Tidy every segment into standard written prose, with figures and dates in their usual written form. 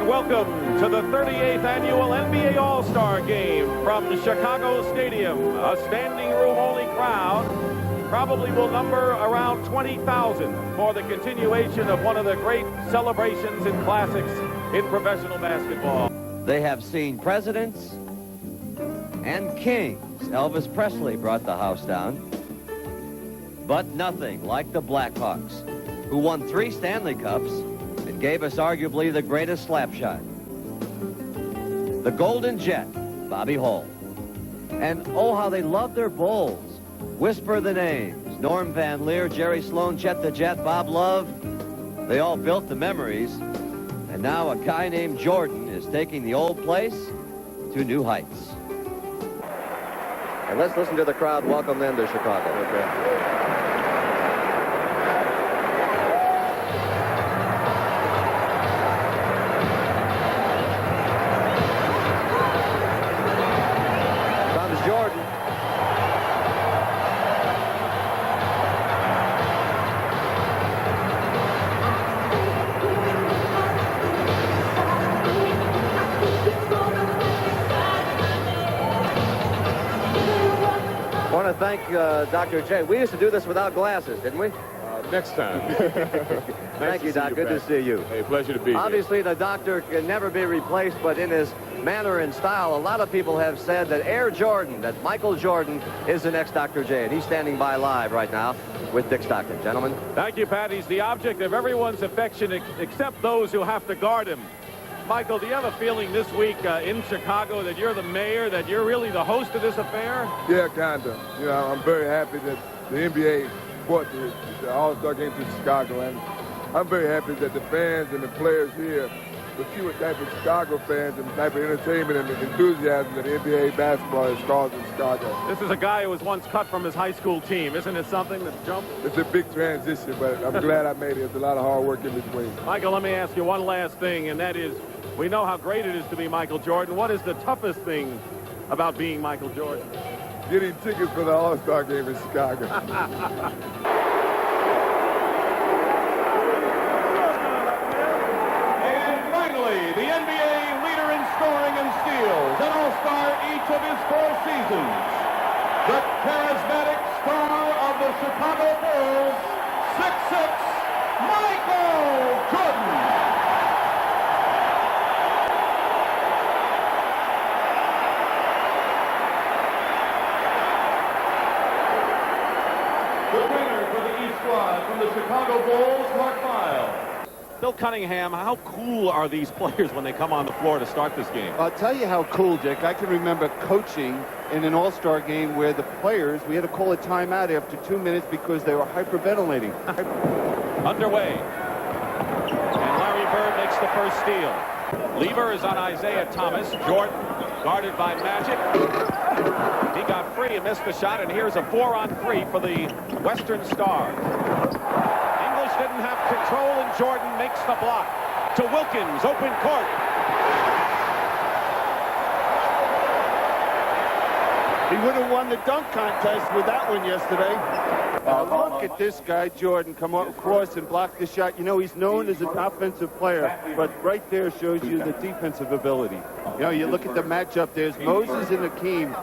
welcome to the 38th annual NBA All-Star Game from Chicago Stadium. A standing room only crowd, probably will number around 20,000 for the continuation of one of the great celebrations and classics in professional basketball. They have seen presidents and kings. Elvis Presley brought the house down. But nothing like the Blackhawks, who won 3 Stanley Cups and gave us arguably the greatest slap shot. The Golden Jet, Bobby Hull. And oh, how they love their Bulls. Whisper the names. Norm Van Leer, Jerry Sloan, Chet the Jet, Bob Love. They all built the memories. And now a guy named Jordan is taking the old place to new heights. And let's listen to the crowd welcome them to Chicago. Okay. Jordan. I want to thank Dr. J. We used to do this without glasses, didn't we? Next time. Thank you, Doc. Good to see you. Hey, pleasure to be here. Obviously, the doctor can never be replaced, but in his manner and style, a lot of people have said that Air Jordan, that Michael Jordan is the next Dr. J, and he's standing by live right now with Dick Stockton. Gentlemen. Thank you, Pat. He's the object of everyone's affection except those who have to guard him. Michael, do you have a feeling this week in Chicago that you're the mayor, that you're really the host of this affair? Yeah, kind of. You know, I'm very happy that the NBA brought the All-Star game to Chicago, and I'm very happy that the fans and the players here, the fewer type of Chicago fans and the type of entertainment and the enthusiasm that NBA basketball has caused in Chicago. This is a guy who was once cut from his high school team. Isn't it something that's jumped? It's a big transition, but I'm glad I made it. There's a lot of hard work in between. Michael, let me ask you one last thing, and that is, we know how great it is to be Michael Jordan. What is the toughest thing about being Michael Jordan? Getting tickets for the All-Star game in Chicago. The NBA leader in scoring and steals, an all-star each of his 4 seasons. The charismatic star of the Chicago Bulls, 6'6", Michael Jordan. The winner for the East squad from the Chicago Bulls, Mark Miles. Bill Cunningham, how cool are these players when they come on the floor to start this game? I'll tell you how cool, Dick. I can remember coaching in an all-star game where the players, we had to call a timeout after 2 minutes because they were hyperventilating. Underway. And Larry Bird makes the first steal. Lever is on Isaiah Thomas. Jordan guarded by Magic. He got free and missed the shot, and here's a 4-on-3 for the Western Stars. Didn't have control, and Jordan makes the block to Wilkins, open court. He would have won the dunk contest with that one yesterday. Look at this guy, Jordan, come across and block the shot. You know, he's known as an offensive player, but right there shows you the defensive ability. You know, you look at the matchup, there's Moses and Hakeem.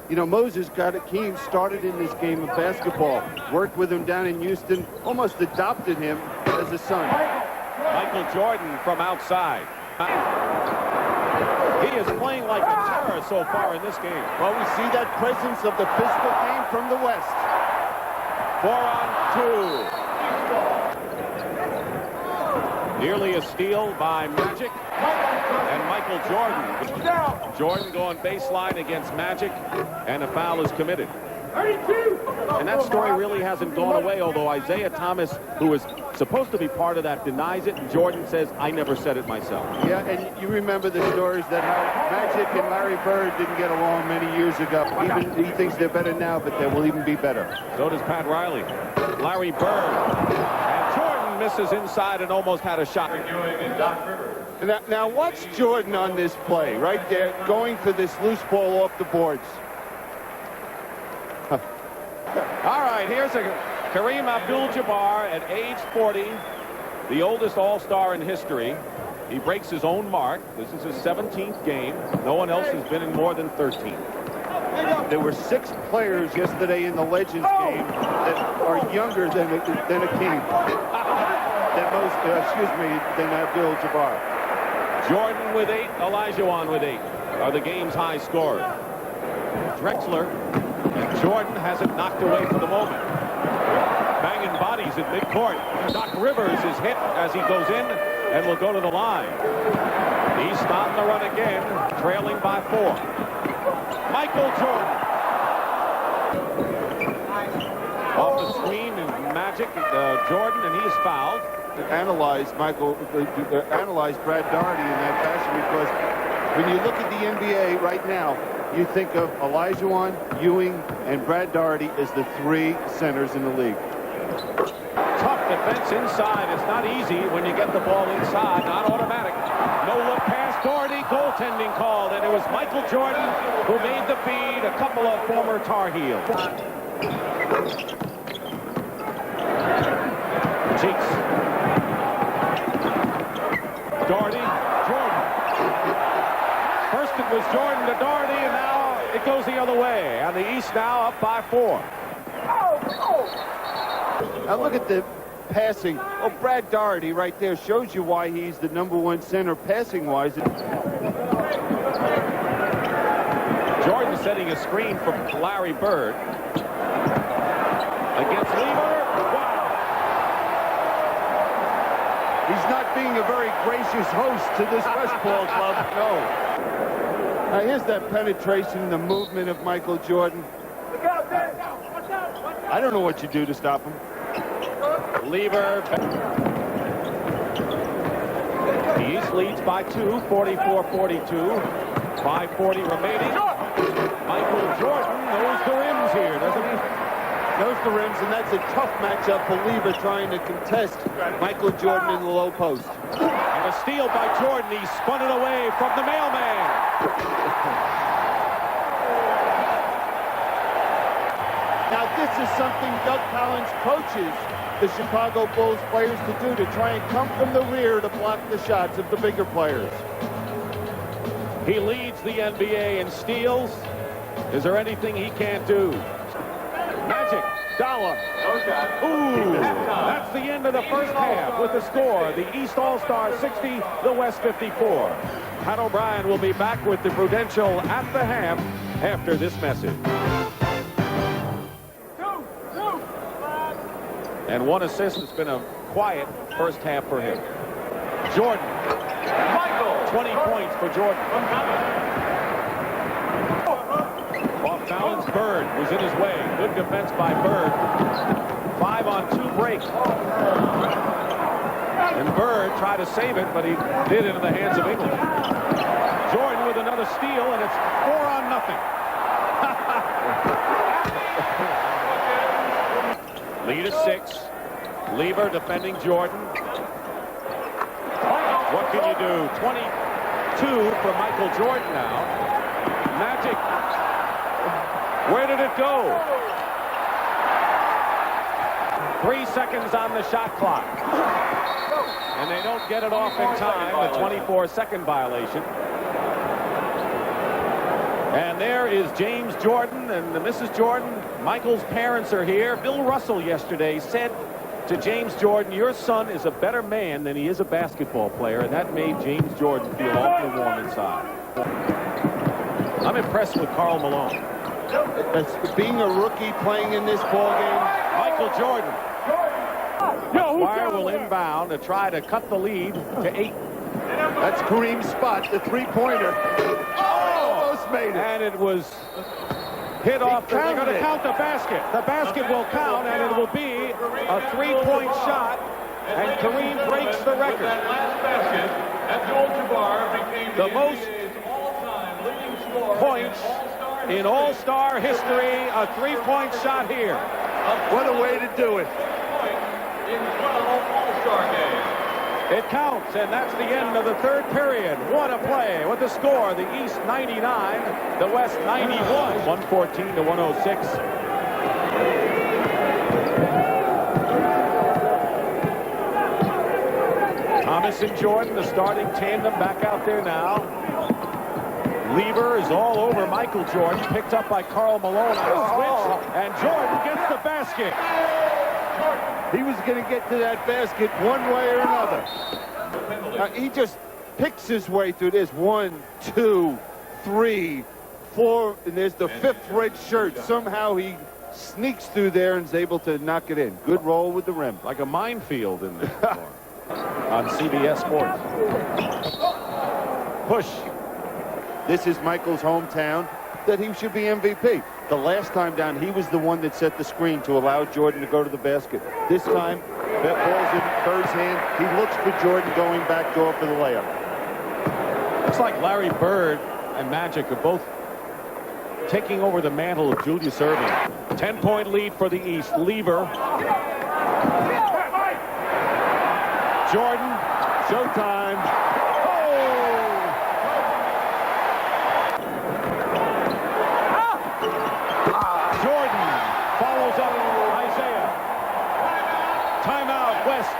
You know, Moses got Hakeem started in this game of basketball, worked with him down in Houston, almost adopted him as a son. Michael Jordan from outside. He is playing like a terror so far in this game. Well, we see that presence of the physical game from the West. 4-on-2. Nearly a steal by Magic. And Michael Jordan. Jordan going baseline against Magic, and a foul is committed. And that story really hasn't gone away, although Isaiah Thomas, who was supposed to be part of that, denies it, and Jordan says, I never said it myself. Yeah, and you remember the stories that how Magic and Larry Bird didn't get along many years ago. Even he thinks they're better now, but they will even be better. So does Pat Riley. Larry Bird. And Jordan misses inside and almost had a shot. Now watch Jordan on this play, right there, going for this loose ball off the boards. All right, here's a Kareem Abdul-Jabbar at age 40, the oldest All-Star in history. He breaks his own mark. This is his 17th game. No one else has been in more than 13. There were 6 players yesterday in the Legends game that are younger than a king. Than Abdul-Jabbar. Jordan with 8, Olajuwon with 8 are the game's high scorers. Drexler, and Jordan has it knocked away for the moment. Banging bodies at midcourt. Doc Rivers is hit as he goes in and will go to the line. He's on the run again, trailing by 4. Michael Jordan. Off the screen and Magic, Jordan, and he is fouled. Analyze Brad Doherty in that fashion, because when you look at the NBA right now, you think of Olajuwon, Ewing, and Brad Doherty as the 3 centers in the league. Tough defense inside. It's not easy when you get the ball inside. Not automatic. No look pass. Doherty, goaltending called, and it was Michael Jordan who made the feed. A couple of former Tar Heels. Cheeks. Doherty, Jordan. First it was Jordan to Doherty, and now it goes the other way. And the East now up by 4. Now look at the passing. Oh, Brad Doherty right there shows you why he's the #1 center passing-wise. Jordan setting a screen from Larry Bird. Against Lever. Wow. He's not being a very gracious host to this West Ball club. No. Now here's that penetration, the movement of Michael Jordan. I don't know what you do to stop him. Lever. The East leads by 2, 44-42. 5:40 remaining. Michael Jordan knows the rims here, doesn't he? Knows the rims, and that's a tough matchup for Lever trying to contest Michael Jordan in the low post. And a steal by Jordan. He spun it away from the mailman. Now this is something Doug Collins coaches the Chicago Bulls players to do, to try and come from the rear to block the shots of the bigger players. He leads the NBA in steals. Is there anything he can't do? Magic, Dollar. Ooh, that's the end of the first half with the score. The East All-Star 60, the West 54. Pat O'Brien will be back with the Prudential at the half after this message. And 1 assist. It's been a quiet first half for him. Jordan. 20 points for Jordan. Off balance, Bird was in his way. Good defense by Bird. 5-on-2 break. And Bird tried to save it, but he did it in the hands of England. Jordan with another steal, and it's 4-0. Lead is 6. Lever defending Jordan. What can you do? 22 for Michael Jordan now. Magic. Where did it go? 3 seconds on the shot clock. And they don't get it off in time. The 24-second violation. And there is James Jordan and Mrs. Jordan. Michael's parents are here. Bill Russell yesterday said to James Jordan, your son is a better man than he is a basketball player, and that made James Jordan feel awfully warm inside. I'm impressed with Karl Malone. As being a rookie playing in this ball game. Michael Jordan. Wire will inbound to try to cut the lead to 8. That's Kareem's spot, the three-pointer. Oh, almost made it. And it was hit off. They're going to count the basket. The basket will count, and it will be a 3-point shot. And Kareem breaks the record. The most points in All-Star history. A 3-point shot here. What a way to do it. It counts, and that's the end of the third period. What a play. With the score, the East 99, the West 91. 114 to 106. Thomas and Jordan, the starting tandem, back out there now. Lever is all over Michael Jordan, picked up by Karl Malone on a switch, and Jordan gets the basket. He was going to get to that basket one way or another. He just picks his way through this. 1, 2, 3, 4, and there's the 5th red shirt. Somehow he sneaks through there and is able to knock it in. Good roll with the rim. Like a minefield in there. On CBS Sports. Push. This is Michael's hometown, that he should be MVP. The last time down, he was the one that set the screen to allow Jordan to go to the basket. This time, that ball's in Bird's hand. He looks for Jordan going back door for the layup. Looks like Larry Bird and Magic are both taking over the mantle of Julius Erving. 10-point lead for the East. Lever. Jordan. Showtime. Jordan follows up Isaiah. Timeout, West.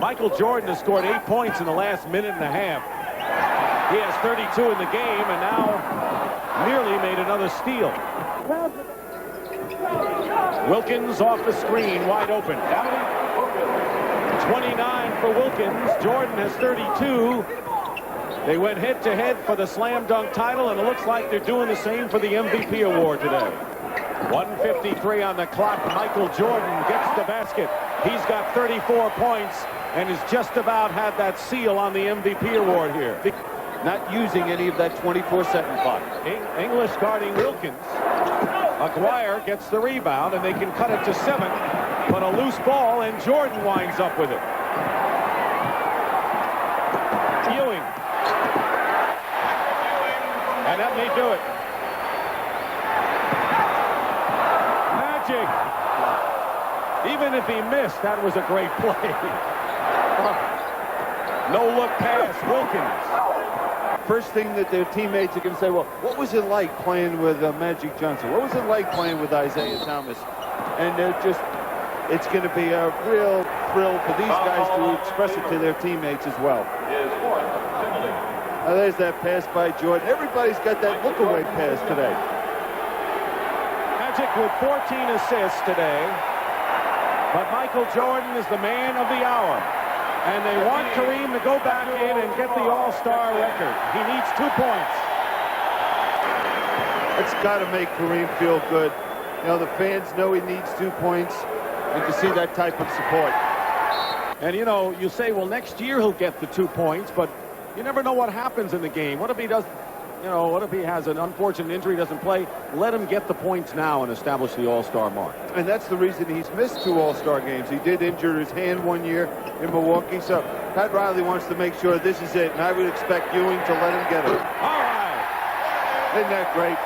Michael Jordan has scored 8 points in the last minute and a half. He has 32 in the game and now nearly made another steal. Wilkins off the screen, wide open. 29 for Wilkins. Jordan has 32. They went head-to-head for the slam dunk title, and it looks like they're doing the same for the MVP award today. 1:53 on the clock. Michael Jordan gets the basket. He's got 34 points and has just about had that seal on the MVP award here. Not using any of that 24-second clock. English guarding Wilkins. Aguirre gets the rebound, and they can cut it to 7. But a loose ball, and Jordan winds up with it. Ewing. And that may do it. Magic. Even if he missed, that was a great play. No-look pass, Wilkins. First thing that their teammates are going to say, well, what was it like playing with Magic Johnson? What was it like playing with Isaiah Thomas? And they're just, it's going to be a real thrill for these guys to express it to their teammates as well. There's that pass by Jordan. Everybody's got that look-away pass today. Magic with 14 assists today. But Michael Jordan is the man of the hour. And they want Kareem to go back in and get the All-Star record. He needs 2 points. It's got to make Kareem feel good. You know, the fans know he needs 2 points, and to see that type of support. And, you know, you say, well, next year he'll get the 2 points, but you never know what happens in the game. What if he does, you know, what if he has an unfortunate injury, doesn't play? Let him get the points now and establish the All-Star mark. And that's the reason he's missed 2 All-Star games. He did injure his hand one year in Milwaukee, so Pat Riley wants to make sure this is it, and I would expect Ewing to let him get it. All right. Isn't that great?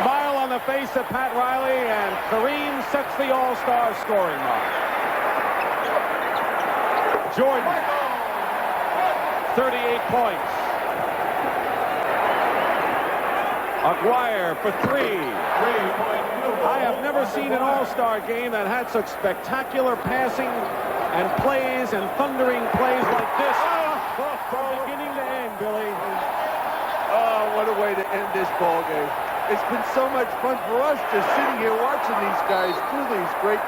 Smile on the face of Pat Riley, and Kareem sets the All-Star scoring mark. Jordan, 38 points. Aguirre for 3. I have never seen an All-Star game that had such spectacular passing and plays and thundering plays like this from beginning to end, Billy. Oh, what a way to end this ball game. It's been so much fun for us just sitting here watching these guys do these great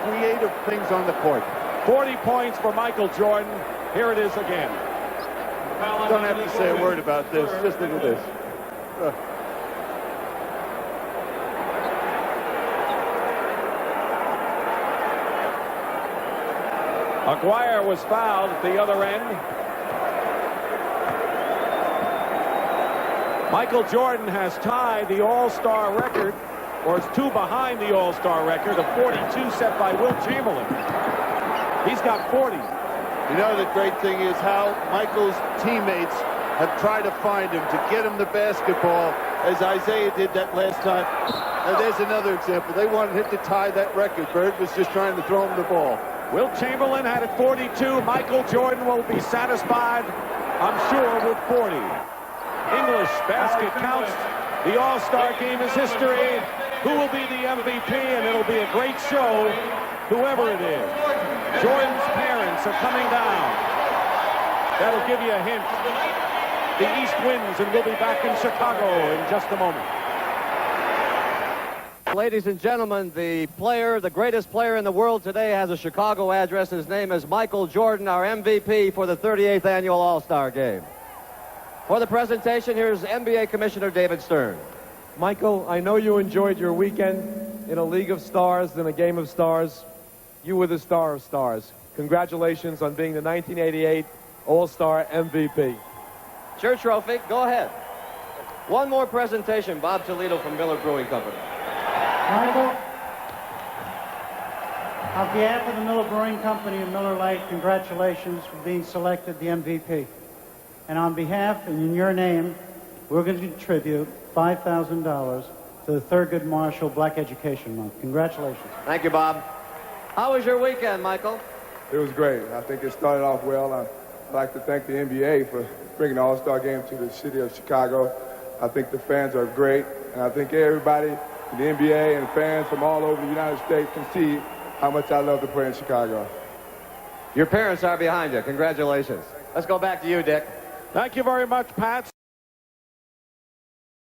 creative things on the court. 40 points for Michael Jordan. Here it is again. Don't have to say a word about this. Just look at this. Aguirre was fouled at the other end. Michael Jordan has tied the All-Star record, or is 2 behind the All-Star record of 42 set by Wilt Chamberlain. He's got 40. You know, the great thing is how Michael's teammates have tried to find him, to get him the basketball, as Isaiah did that last time. Now, there's another example. They wanted him to tie that record. Bird was just trying to throw him the ball. Wilt Chamberlain had it 42. Michael Jordan will be satisfied, I'm sure, with 40. English basket counts. The All-Star game is history. Who will be the MVP? And it'll be a great show, whoever it is. Jordan's parents are coming down. That'll give you a hint. The East wins, and we'll be back in Chicago in just a moment. Ladies and gentlemen, the greatest player in the world today has a Chicago address. His name is Michael Jordan, our MVP for the 38th annual All-Star Game. For the presentation, here's NBA Commissioner David Stern. Michael, I know you enjoyed your weekend in a League of Stars and a Game of Stars. You were the star of stars. Congratulations on being the 1988 All-Star MVP. It's your trophy. Go ahead. One more presentation. Bob Toledo from Miller Brewing Company. Michael, on behalf of the Miller Brewing Company and Miller Lite, congratulations for being selected the MVP. And on behalf and in your name, we're going to contribute $5,000 to the Thurgood Marshall Black Education Month. Congratulations. Thank you, Bob. How was your weekend, Michael? It was great. I think it started off well. I'd like to thank the NBA for bringing the All-Star game to the city of Chicago. I think the fans are great, and I think everybody in the NBA and fans from all over the United States can see how much I love to play in Chicago. Your parents are behind you. Congratulations. Let's go back to you, Dick. Thank you very much, Pat.